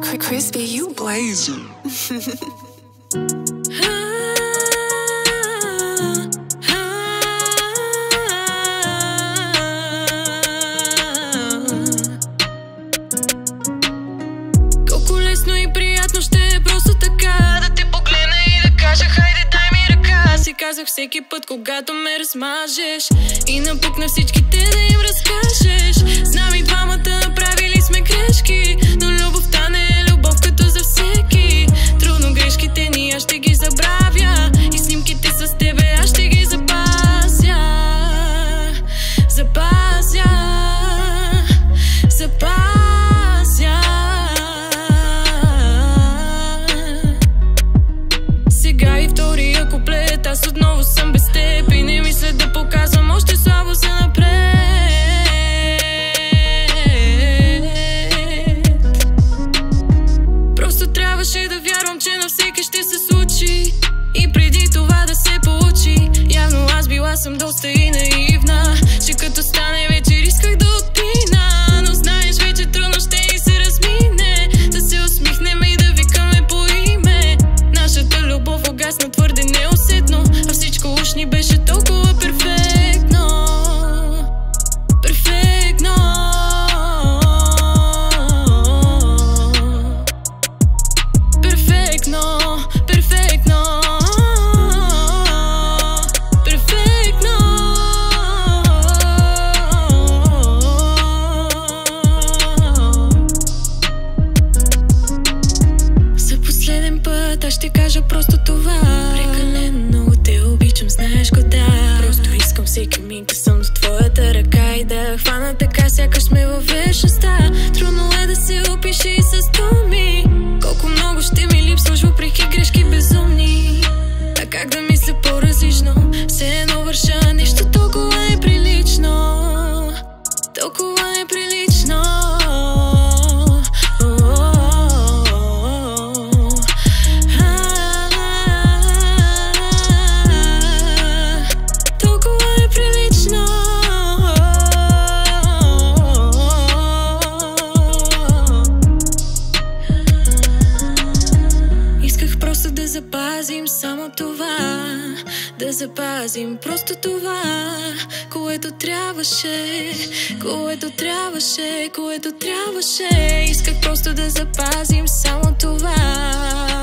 Crispy, you blazing. Колко лесно и приятно ще е просто така да те погледна и да кажа: хайде, дай ми ръка. Си казах всеки път, когато ме размажеш, и напук на всичките да им разкажеш. Знам и двамата направили сме грешки, но любовта не е любов като за всеки. Трудно грешките ни аз ще ги забравя, и снимките с тебе аз ще ги запазя. Запазя, запазя. Сега и втория куплет, аз отново съм без теб и не мисля да показвам още слабо за напред. Просто трябваше да вярвам, че на всеки ще се случи, и преди това да се получи. Явно аз била съм доста и наивна, че като стане вечер исках да отпина. Но знаеш, вече трудно ще и се размине, да се усмихнем и да викаме по име. Нашата любов угасна твърде неусетно, а всичко уж ни беше толкова перфектно. Перфектно. Перфектно, перфектно. Перфектно. За последен път аз ще кажа просто това: прекалено много те обичам, знаеш го, да. Просто искам всеки миг да съм до твоята ръка и да хвана така, сякаш сме във вечността. Трудно е да се опише и с думи колко много ще ми липсваш, въпреки грешки безумни. А как да мисля по-различно? Все едно върша нещо толкова неприлично. Толкова неприлично. Толкова неприлично. Исках просто да запазим само това, да запазим просто това, което трябваше, което трябваше, което трябваше. Исках просто да запазим само това.